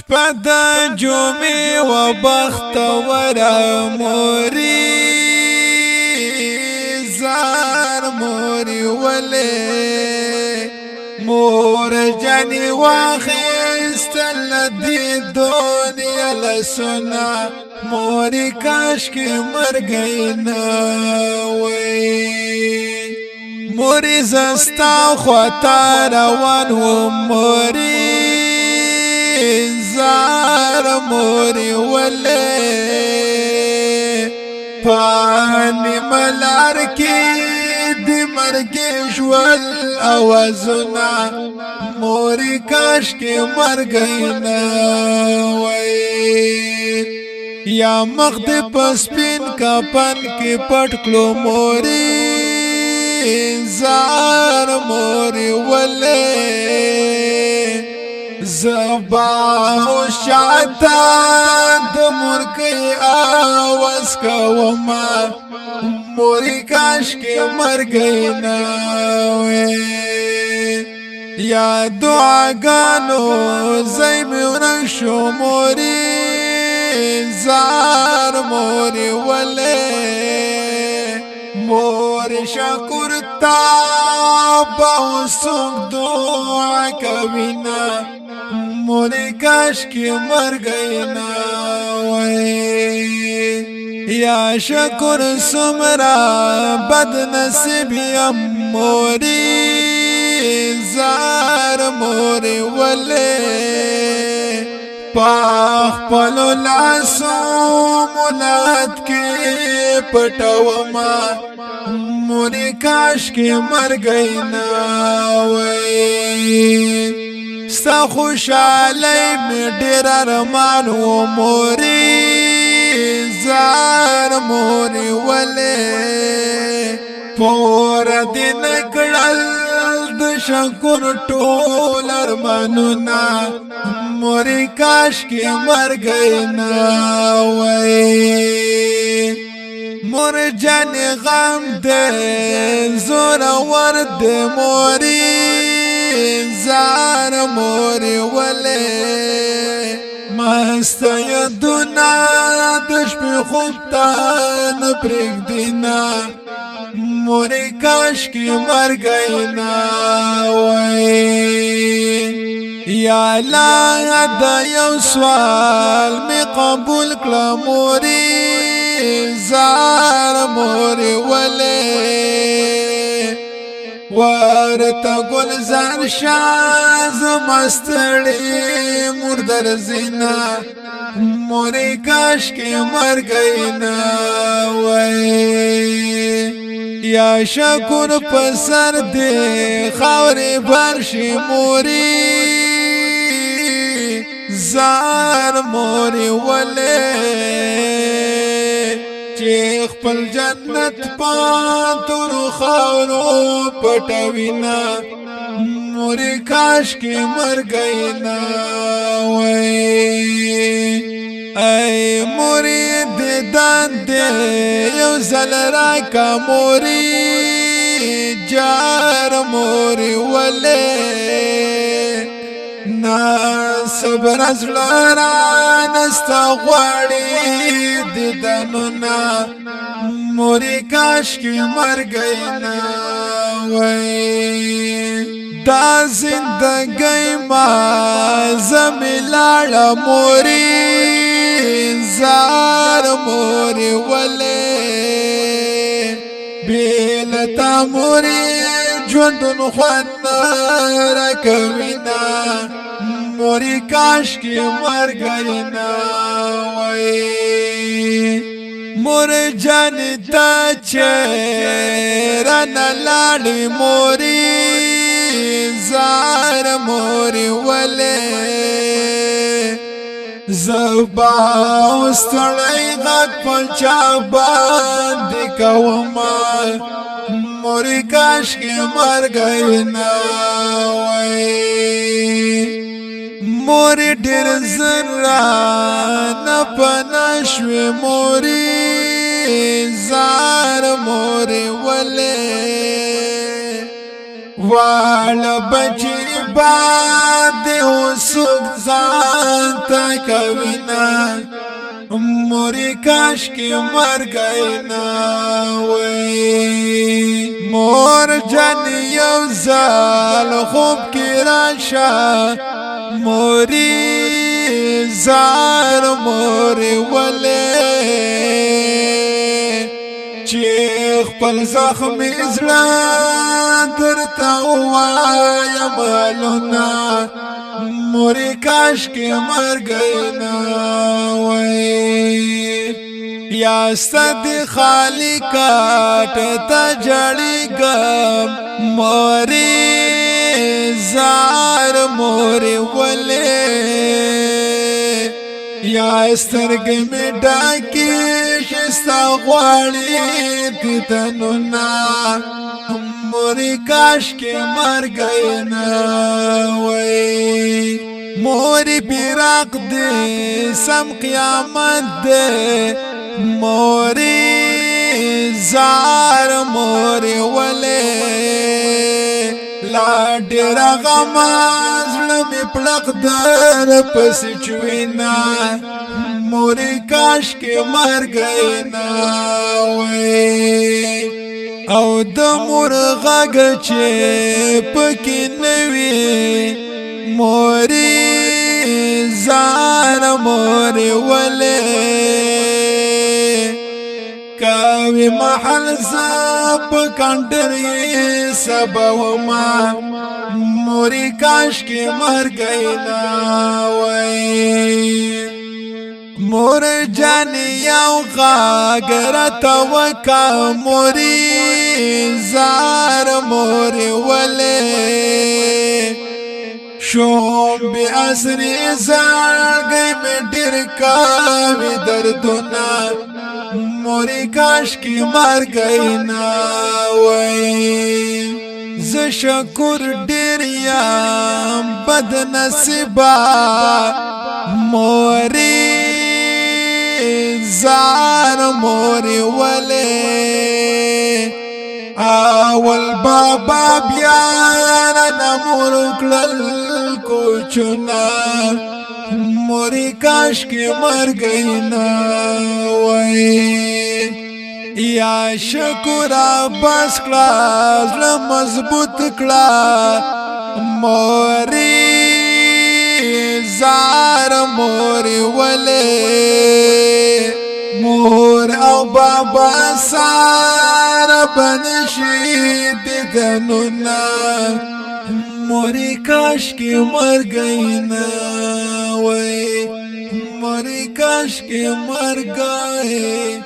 شپد جمعی و بختور موری زار موری ولی مور جانی واخستل دی دنیا لسنا موری کاش کی مر گئی نوی موری زستا خطا روان و موری زار موری ولی پانی ملار کی دی مرگش والآوازنا موری کاش کی مر گئی نوی یا مخد پسپین کپن کی پٹکلو موری زار موری ولی زبا شاتا دمور کی آواز کوما موری کاش کی مر گئی نوی یا دعاگانو زیمی ورشو موری زار موری ولی موری شکر تا باوسوک دعا کبینا موری کاش کی مر گئی نوی یا شکر سمرا بد نصیبیم موری زار موری ولی پاخ پلو لاسو مولاد کی پٹوما موری کاش کی مر گئی نوی ستا خوشالی می ډیر ارمان و موری زار موری ولی پور دین کړل د شکر ټول ارمانونا موری کاش کی مر گئی نوی مور جان غم دے زور ورد موری زار موری ولی مست یدونا دشپ خوبتان پریگ دینا موری کاش کی مر گئی نوی یا اللہ دا یو سوال می قبول کلا موری زار موری ولی ورطا گلزار شاز مستڑی مردر زینا موری کاش کی مر گئی نوی یا شکر پسر دے خاوری برشی موری زار موری ولی چیخ پل جنت پانتور خاورو پٹوینا موری کاش کی مر گئی نوی ای موری دیدان دے یو زل راکا موری جار موری ولی نا صبر از لرا نستا غواړي دیدنونا موری کاش کی مر گئی نوی دا زندگی ما زمیلاړه موری زار موری ولی بیلتا موری ژوندون خوند راکوینا موری کاش کی مر گئی نوی مور جانی تا چیرن لاړی موری زار موری ولی زبا استړی غږ پچا باندې کوما موری کاش کی مر گئی نوی موری ډیر زرا نپنشوی موری زار موری ولی واړه بچي باندې وسوک ځان ته کوینا مورې کاش کې مرګی نه وای مور جان یو ځل خوب کې راشه مورې زار مورې ولې چې خپل زخم زړه درته ووایم هلونه مورې کاش کې مرګی نه وای یاسته د خالقه ته جړېږم مورې زار مورې ولې یا سترګې مې ډاکې چې ستا غواړي دیدنونه مورې کاش کې مرګی نه وای مورې فراق دې سم قیامت دې مورې زار مورې ولې لا ډېر غم زړه مې پړق در پسې چوينا مورې کاش کې مرګی نه وای او د مور غږ چې پکې نه وي مورې زار مورې ولې کاوی محل زب کانډرې سبوما مورې کاش کې مرګی نه وای مور جان یو غږ راته وکا مورې زار مورې ولې شوم بی اثری زړګی مې ډېر کاوي دردونه مورې کاش کې مرګی نه وای زه شکر ډېر یم بد نصیبه مورې زار مورې ولې اول بابا بیا نمور کړل کوچونه مورې کاش کې مرګی نه وای یا شکر بس کړه زړه مضبوط کړه مورې زار مورې ولې مور او بابا ساره بنشي دیدنونه مورې کاش کې مرګی نه وای مورې کاش کې مرګی